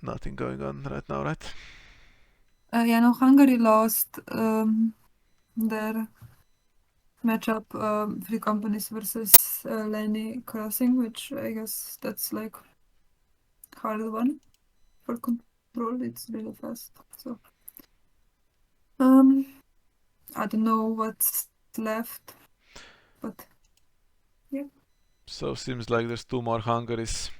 nothing going on right now, right? Yeah, no, Hungary lost their matchup, Free Companies versus Lenny Crossing, which I guess that's like hard one for control. It's really fast. So I don't know what's left, but yeah. So seems like there's 2 more Hungaries.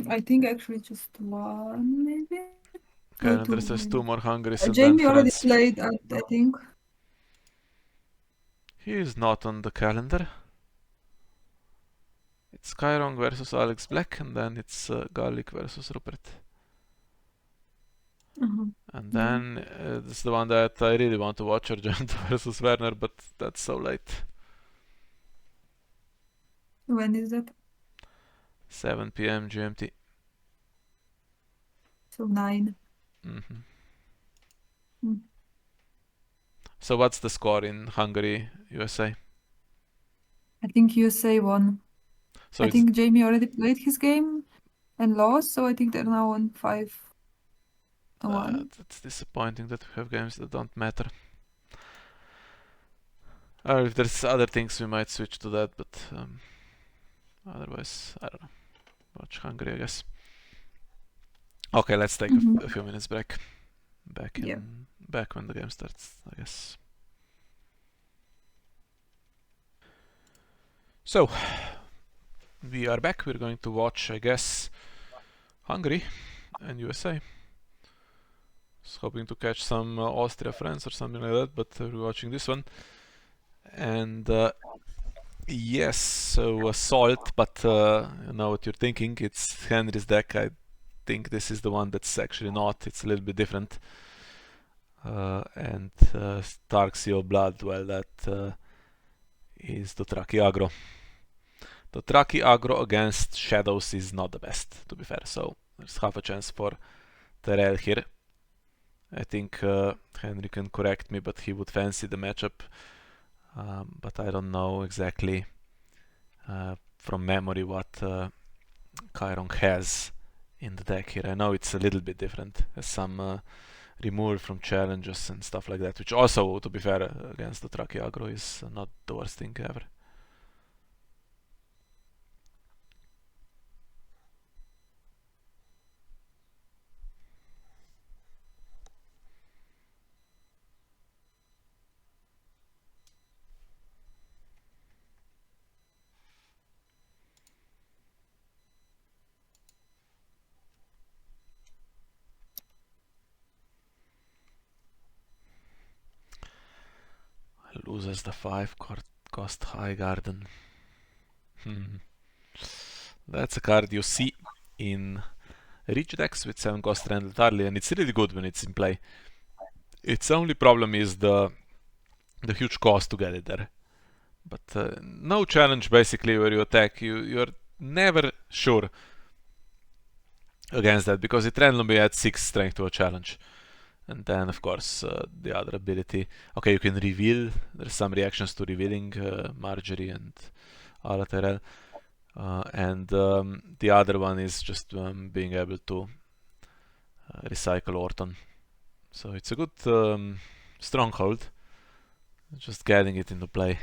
I think actually just one, maybe. No, Okay, two, there's 2 maybe. more Hungaries and then Jamie already France. played, I think. He is not on the calendar. It's KaiRong versus Alex Black, and then it's Garlic versus Rupert. And Yeah. then this is the one that I really want to watch, Argent versus Werner, but that's so late. When is that? 7 p.m. GMT. So 9. Hmm. Mm. So what's the score in Hungary, USA? I think USA won. So I it's think Jamie already played his game and lost, so I think they're now on 5-1. that's disappointing that we have games that don't matter. Or if there's other things, we might switch to that, but otherwise, I don't know. Watch Hungary, I guess. Okay, let's take a few minutes break. Back when the game starts, I guess. So we are back. We're going to watch, I guess, Hungary and USA. Was hoping to catch some Austria friends or something like that, but we're watching this one. And yes, so Salt, but you know what you're thinking. It's Henry's deck. I think this is the one that's actually not. It's a little bit different. And Stark Seal Blood, well, that is Dothraki aggro. Dothraki aggro against Shadows is not the best, to be fair, so there's half a chance for Tyrell here. I think Henry can correct me, but he would fancy the matchup. But I don't know exactly from memory what KaiRong has in the deck here. I know it's a little bit different. Has some removal from challenges and stuff like that, which also, to be fair, against the Dothraki aggro is not the worst thing ever. Loses the 5 cost High Garden. That's a card you see in rich decks with 7 cost Randall Tarley, and it's really good when it's in play. Its only problem is the huge cost to get it there. But no challenge basically where you attack, you're never sure against that because it randomly adds 6 strength to a challenge. And then of course the other ability, okay, you can reveal, there's some reactions to revealing Marjorie and Tyrell. And the other one is just being able to recycle Orton. So it's a good stronghold, just getting it into play.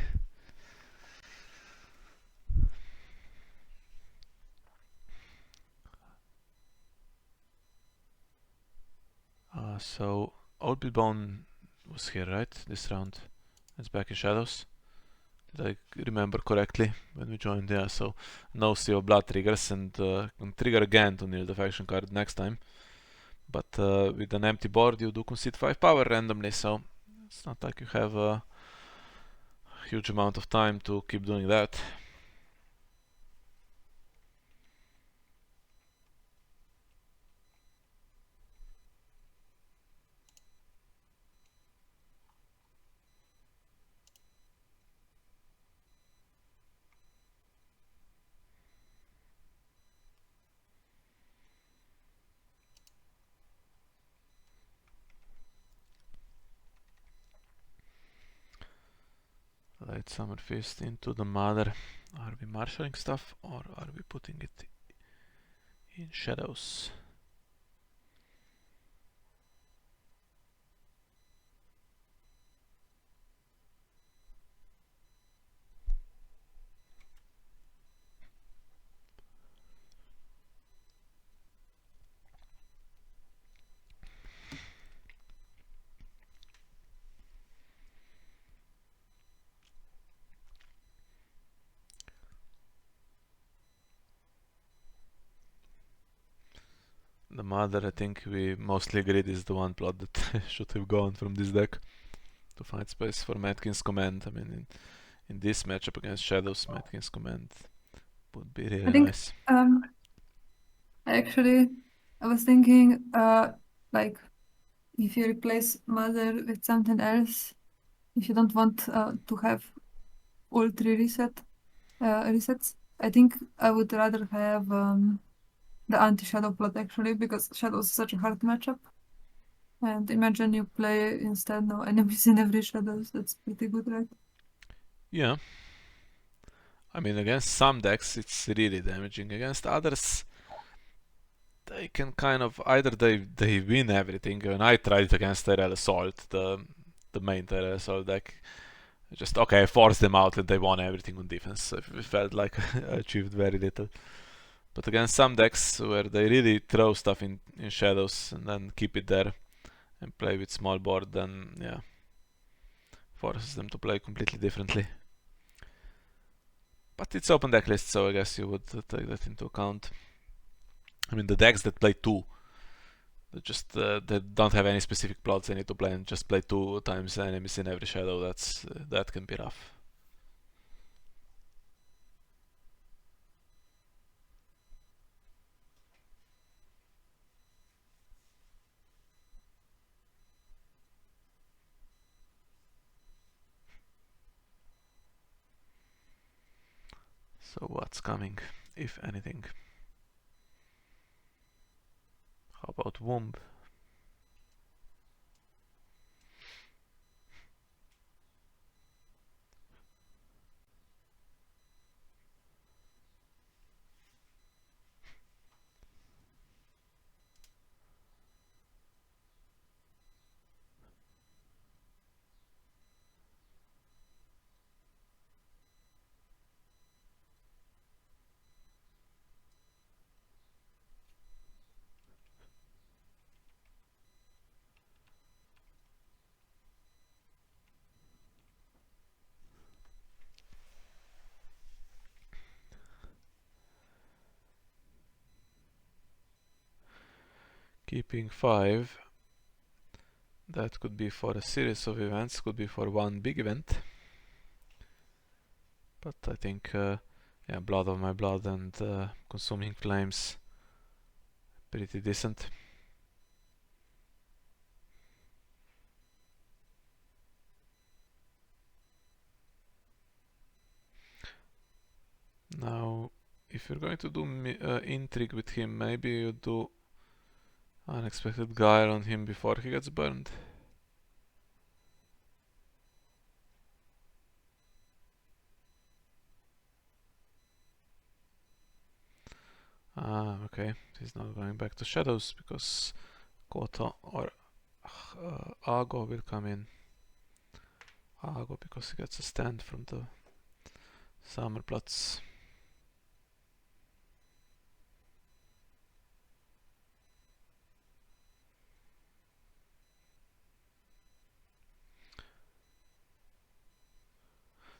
So Old Bone was here, right? This round. It's back in Shadows. Did I remember correctly when we joined? Yeah, so no Sea of Blood triggers and can trigger again to kneel the faction card next time. But with an empty board you do concede 5 power randomly, so it's not like you have a huge amount of time to keep doing that. Light Summer Fist into the Mother. Are we marshalling stuff or are we putting it in shadows. The mother, I think we mostly agreed, is the one plot that should have gone from this deck to find space for Matkins Command. I mean, in this matchup against Shadows, Matkins Command would be I really think nice. actually I was thinking like if you replace mother with something else, if you don't want to have all three resets, I think I would rather have the anti-shadow plot actually, because shadow is such a hard matchup. And imagine you play instead no enemies in every shadows. That's pretty good, right? Yeah. I mean, against some decks it's really damaging. Against others, they can kind of either they win everything. And I tried it against Tyrell Assault, the main Tyrell Assault deck. Just okay, I forced them out and they won everything on defense. It felt like I achieved very little. But against some decks where they really throw stuff in shadows and then keep it there and play with small board, then yeah, forces them to play completely differently. But it's open deck list, so I guess you would take that into account. I mean, the decks that play two, they don't have any specific plots they need to play and just play two times enemies in every shadow. That can be rough. So what's coming, if anything? How about Womb? Keeping 5. That could be for a series of events, could be for one big event. But I think, yeah, Blood of My Blood and Consuming Flames, pretty decent. Now, if you're going to do intrigue with him, maybe you do Unexpected Guile on him before he gets burned. Ah, okay. He's not going back to Shadows because Koto or Ago will come in. Ago because he gets a stand from the Summerplatz.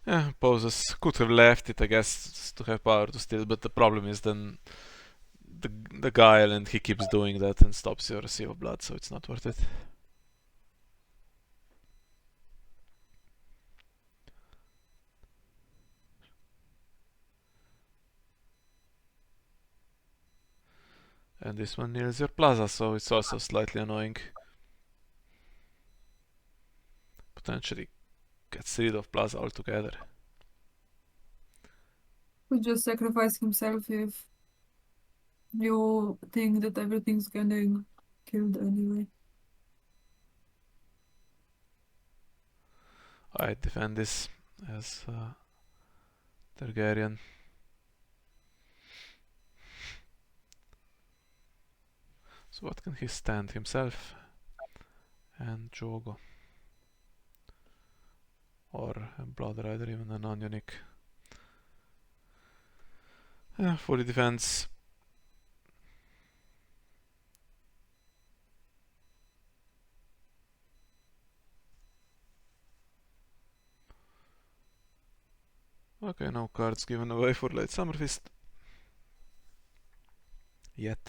Yeah, poses could have left it, I guess, to have power to steal, but the problem is then the guile and he keeps doing that and stops your Sea of Blood, so it's not worth it. And this one nears your plaza, so it's also slightly annoying. Potentially gets rid of plaza altogether. Would just sacrifice himself if you think that everything's getting killed anyway. I defend this as Targaryen. what can he stand? Himself and Jogo. Or a Blood Rider, even a non-unique. For the defense. Okay, no cards given away for late Summer Feast. Yet.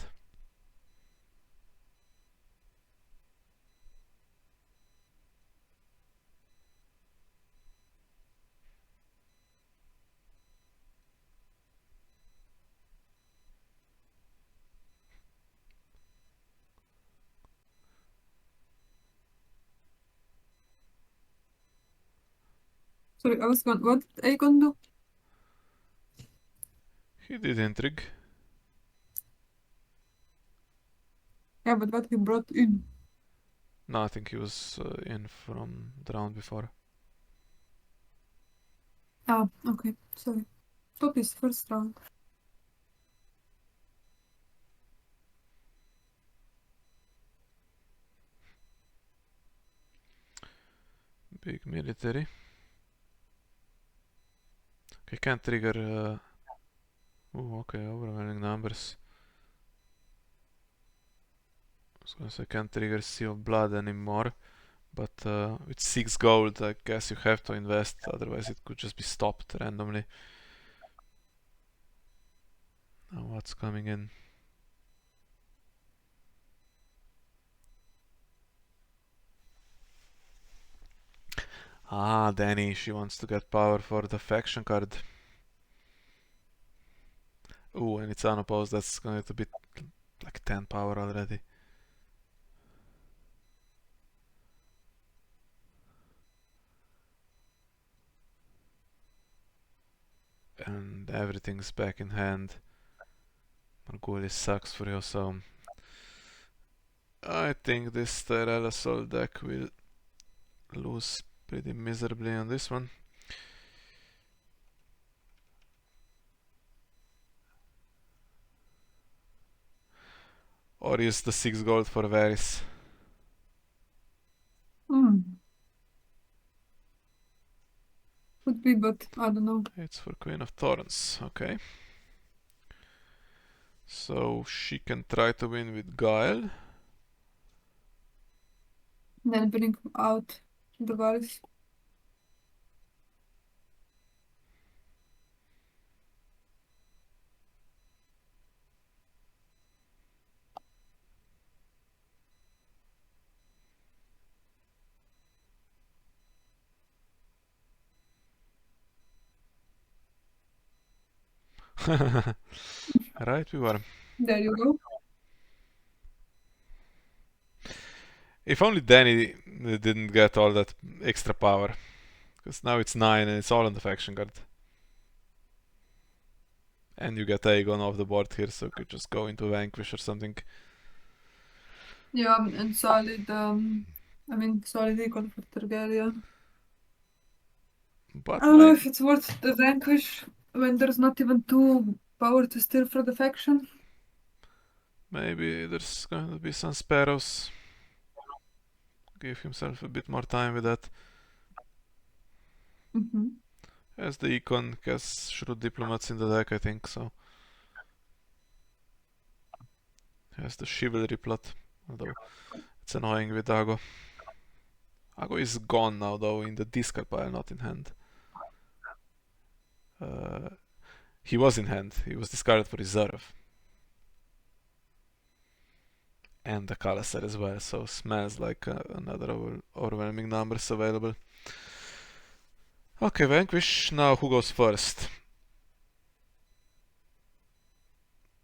Sorry, I was gone. What did Aegon do? He did intrigue. Yeah, but what he brought in? No, I think he was in from the round before. Ah, okay. Sorry. Thought his first round. Big military. Okay, can't trigger... okay, overwhelming numbers. I was gonna say can't trigger Sea of Blood anymore. But with 6 gold, I guess you have to invest, otherwise it could just be stopped randomly. Now what's coming in? Ah, Danny, she wants to get power for the faction card. Ooh, and it's unopposed, that's going to be like 10 power already. And everything's back in hand. Margulis sucks for you, so I think this Tyrell assault deck will lose pretty miserably on this one. Or use the 6 gold for Varys. Could be, but I don't know. It's for Queen of Thorns, okay. So she can try to win with Guile. Then bring out the Varys. Right, we were. There you go. If only Danny didn't get all that extra power. Because now it's 9 and it's all on the faction card. And you get Aegon off the board here, so you could just go into Vanquish or something. Yeah, and solid, solid icon for Targaryen. But I don't know if it's worth the Vanquish when there's not even 2 power to steal for the faction. maybe there's going to be some Sparrows. Give himself a bit more time with that. As the icon has Shrewd Diplomats in the deck, I think, so. Has the Chivalry plot, although it's annoying with Dago. Dago is gone now though, in the discard pile, not in hand. He was in hand, he was discarded for reserve. And the Khalasar as well, so smells like another overwhelming numbers available. Okay, Vanquish, now who goes first?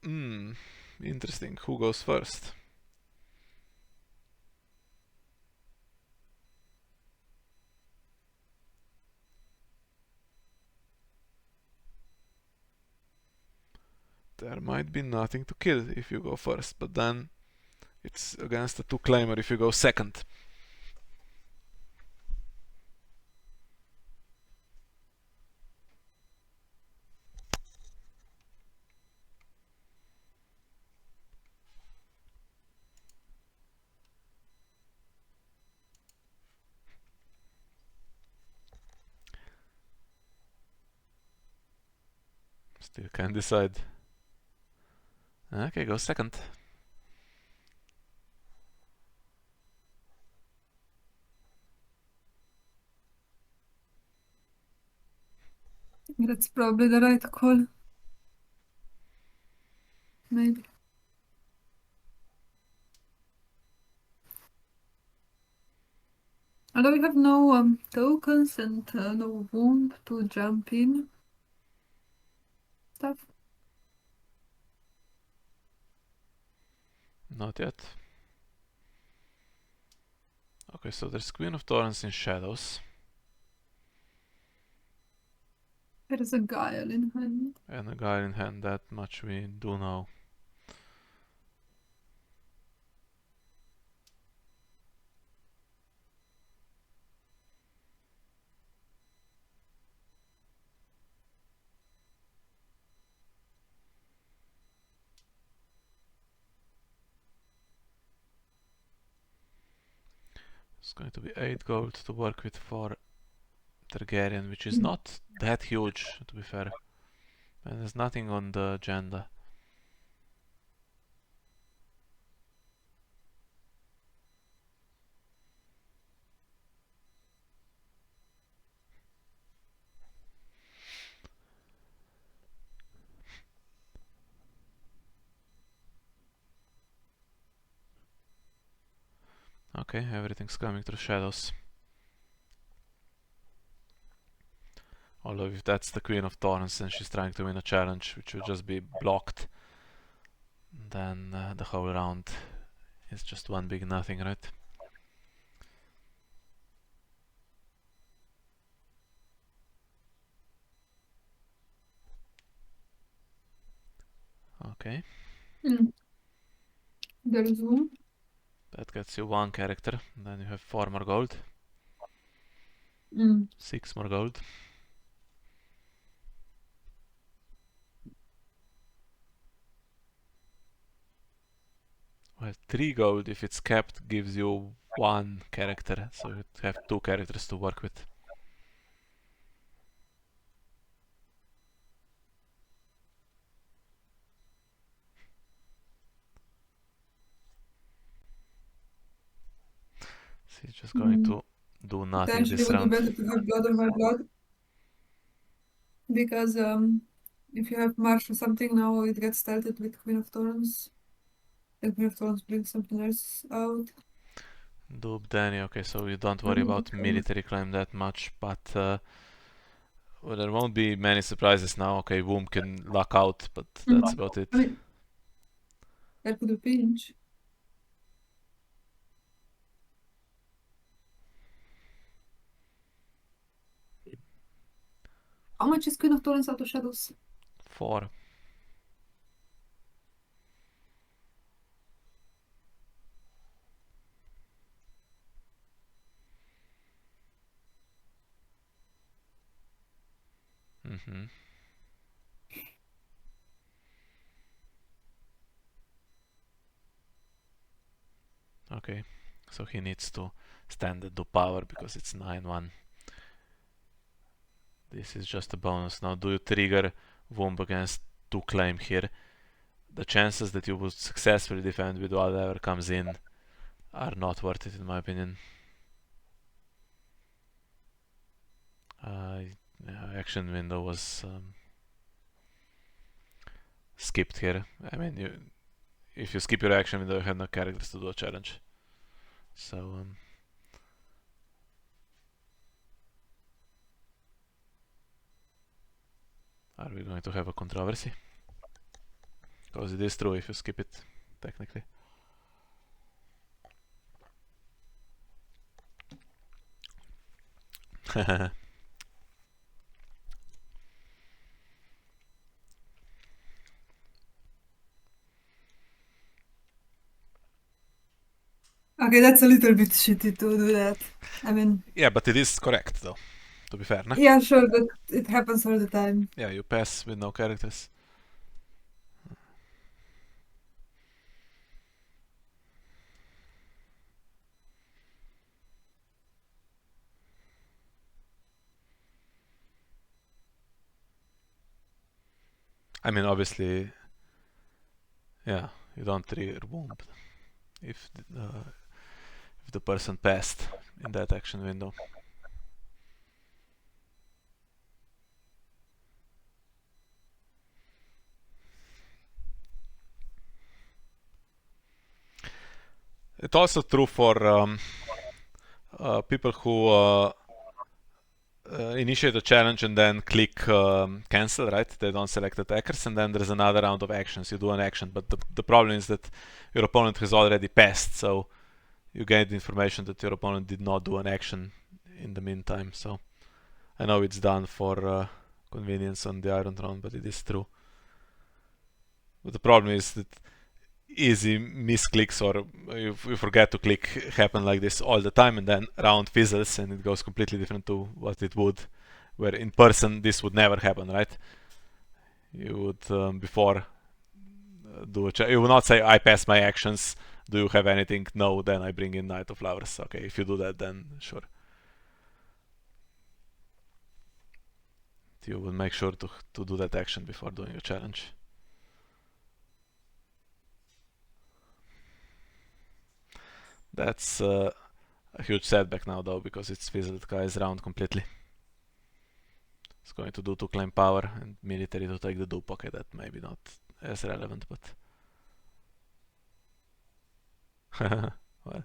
Interesting, who goes first? There might be nothing to kill if you go first, but then it's against the 2-claimer if you go second. Still can't decide. Okay, go second. That's probably the right call. Maybe. Although we have no tokens and no womb to jump in stuff. Not yet. Okay, so there's Queen of Thorns in shadows. There is a guile in hand. And a guy in hand, that much we do know. It's going to be 8 gold to work with for Targaryen, which is not that huge, to be fair. And there's nothing on the agenda. Okay, everything's coming through shadows. Although if that's the Queen of Thorns and she's trying to win a challenge, which will just be blocked, then the whole round is just one big nothing, right? Okay, There is womb. that gets you 1 character. Then you have 4 more gold. 6 more gold. Well, 3 gold, if it's capped, gives you 1 character, so you have 2 characters to work with. So he's just going to do nothing Potentially this would be round. better to have blood on my blood. Because if you have Marsh or something now, it gets started with Queen of Thorns. The Queen of Thorns brings something else out. Doob Danny, okay, so you don't worry about military claim that much, but well, there won't be many surprises now. Okay, Womb can lock out, but that's about it. I mean, that could be pinch. How much is Queen of Thorns out of shadows? 4. Mm-hmm. Okay, so he needs to stand at the power because it's 9-1. This is just a bonus. Now, do you trigger Womb against 2 claim here? The chances that you would successfully defend with whatever comes in are not worth it, in my opinion. Action window was skipped here. I mean, if you skip your action window, you have no characters to do a challenge. So, are we going to have a controversy? Because it is true if you skip it, technically. Okay, that's a little bit shitty to do that. I mean, Yeah, but it is correct, though, to be fair, no? yeah, sure, but it happens all the time. Yeah, you pass with no characters. I mean, obviously, yeah, you don't trigger boom if if the person passed in that action window. It's also true for people who initiate a challenge and then click cancel, right? They don't select attackers, and then there's another round of actions. You do an action, but the problem is that your opponent has already passed, so you get the information that your opponent did not do an action in the meantime. So I know it's done for convenience on the Iron Throne, but it is true. But the problem is that easy misclicks or you forget to click happen like this all the time, and then round fizzles and it goes completely different to what it would, where in person this would never happen, right? You would before you would not say I pass my actions, do you have anything? No, then I bring in Knight of Flowers. Okay, if you do that, then sure, you will make sure to do that action before doing a challenge. That's a huge setback now though, because it's fizzled Kai's round completely. It's going to do to claim power and military to take the dupe. Okay, that maybe not as relevant, but well.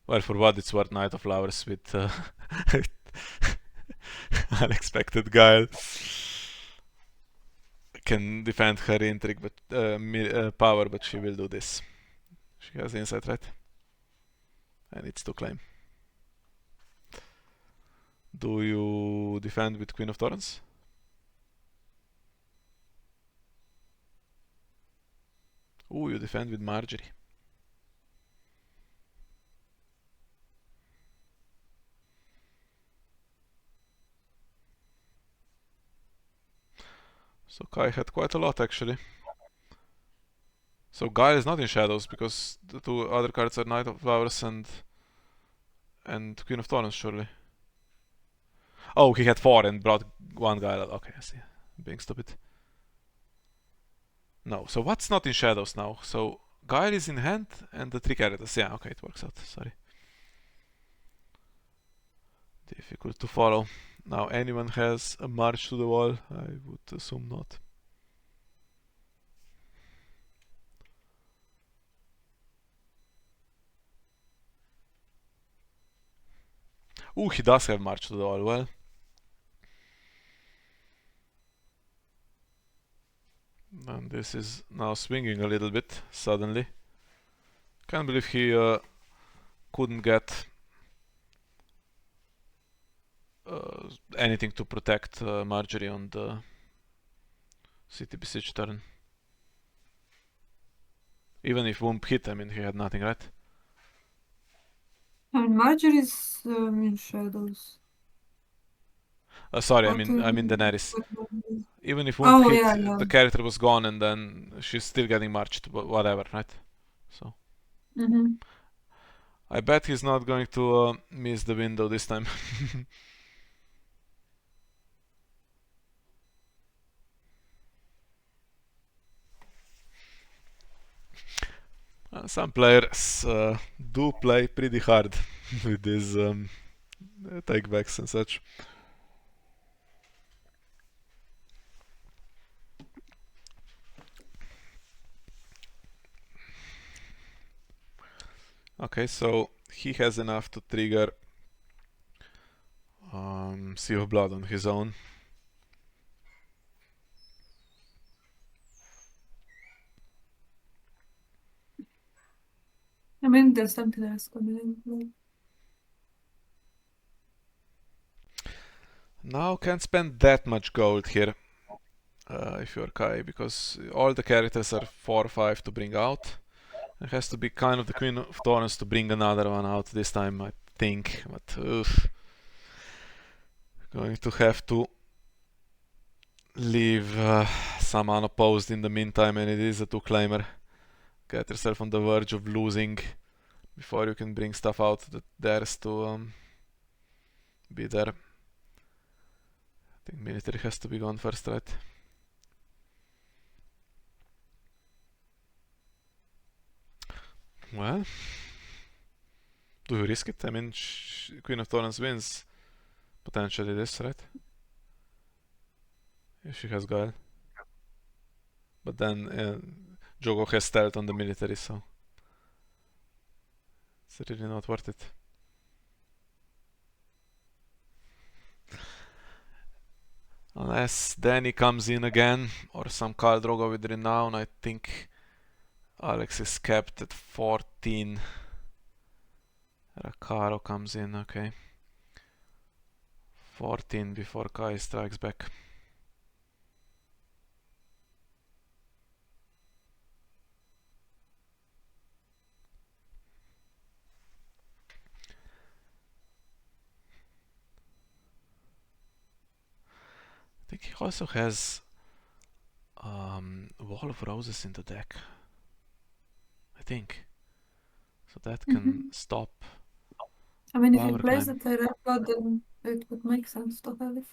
Well, for what it's worth, Knight of Flowers with unexpected guile can defend her intrigue, but power, but she will do this. She has insight, right? And it's to claim. Do you defend with Queen of Thorns? Ooh, you defend with Marjorie. So Kai had quite a lot actually. So Guile is not in shadows because the two other cards are Knight of Flowers and Queen of Thorns, surely. Oh, he had 4 and brought one Guile. Okay, I see. Being stupid. No, so what's not in shadows now? So Guile is in hand and the 3 characters. Yeah, okay, it works out. Sorry. Difficult to follow. Now, anyone has a march to the wall? I would assume not. Ooh, he does have march to the wall. Well, and this is now swinging a little bit suddenly. Can't believe he couldn't get anything to protect Marjorie on the city besiege turn. Even if Womp hit, I mean, he had nothing, right? And Marjorie's in shadows. Sorry, I What mean, do I mean you Daenerys. mean? Even if Womp Oh, hit, yeah, yeah. the character was gone, and then she's still getting marched, but whatever, right? So Mm-hmm. I bet he's not going to miss the window this time. Some players do play pretty hard with these takebacks and such. Okay, so he has enough to trigger Sea of Blood on his own. I mean, there's something else coming in. Now can't spend that much gold here if you're Kai, because all the characters are 4 or 5 to bring out. It has to be kind of the Queen of Thorns to bring another one out this time, I think. But oof. Going to have to leave some unopposed in the meantime, and it is a 2-claimer. Get yourself on the verge of losing before you can bring stuff out that dares to be there. think military has to be gone first, right? Well, do you risk it? I mean, Queen of Thorns wins potentially this, right? If she has Guile. But then Jogo has stealth on the military, so it's really not worth it. Unless Danny comes in again, or some Khal Drogo with Renown, I think Alex is capped at 14. Rakaro comes in, okay. 14 before Kai strikes back. I think he also has Wall of Roses in the deck. I think. So that can stop. I mean, if he Power plays the climb. Tyrell god, then it would make sense to have it.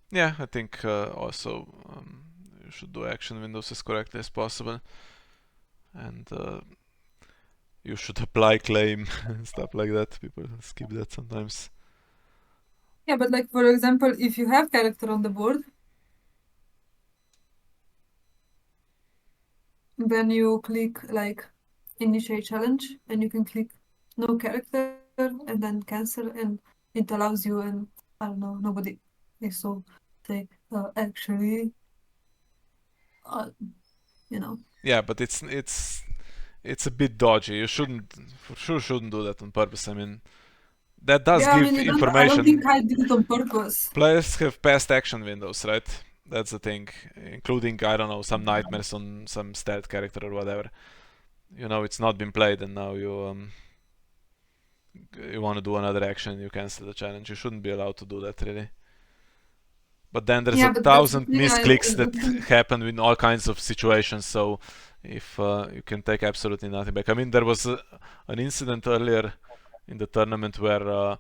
Yeah, I think also you should do action windows as correctly as possible. And you should apply claim and stuff like that. People skip that sometimes. Yeah, but like for example, if you have character on the board, then you click like initiate challenge and you can click no character and then cancel and it allows you, and I don't know, nobody is so say actually you know. Yeah, but it's a bit dodgy. You shouldn't, for sure, shouldn't do that on purpose. I mean, that does Yeah, I mean, give I don't think information. I did it on purpose. Players have past action windows, right? That's the thing, including I don't know some nightmares on some stealth character or whatever. You know, it's not been played, and now you want to do another action, you cancel the challenge. You shouldn't be allowed to do that, really. But then there's Yeah, a but that's the thousand thing. misclicks that happen in all kinds of situations. So if you can take absolutely nothing back. I mean, there was an incident earlier in the tournament where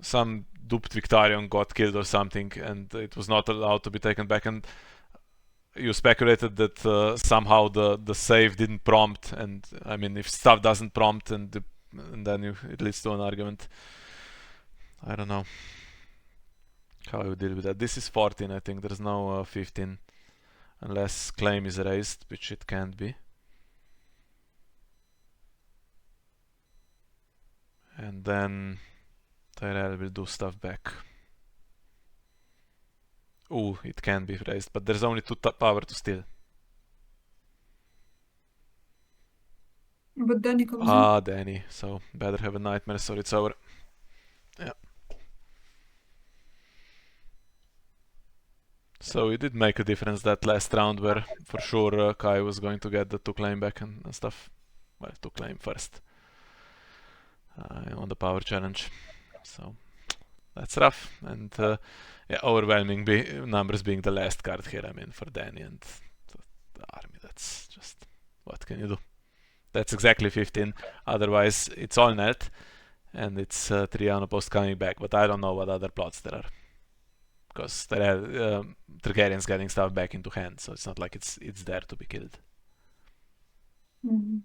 some duped Victarion got killed or something, and it was not allowed to be taken back. And you speculated that somehow the save didn't prompt. And I mean, if stuff doesn't prompt, and then it leads to an argument. I don't know how I would deal with that. This is 14, I think. There's no 15. Unless claim is raised, which it can't be. And then Tyrell will do stuff back. Ooh, it can be raised, but there's only 2 power to steal. But then he comes in. Ah, Danny. So better have a nightmare so it's over. Yeah. So it did make a difference that last round where for sure Kai was going to get the 2 claim back and stuff. Well, 2 claim first on the power challenge. So that's rough. And yeah, overwhelming numbers being the last card here. I mean, for Danny and the army, that's just, what can you do? That's exactly 15. Otherwise, it's all net, and it's Triano post coming back. But I don't know what other plots there are, because there are Targaryens getting stuff back into hand, so it's not like it's there to be killed. Mm-hmm.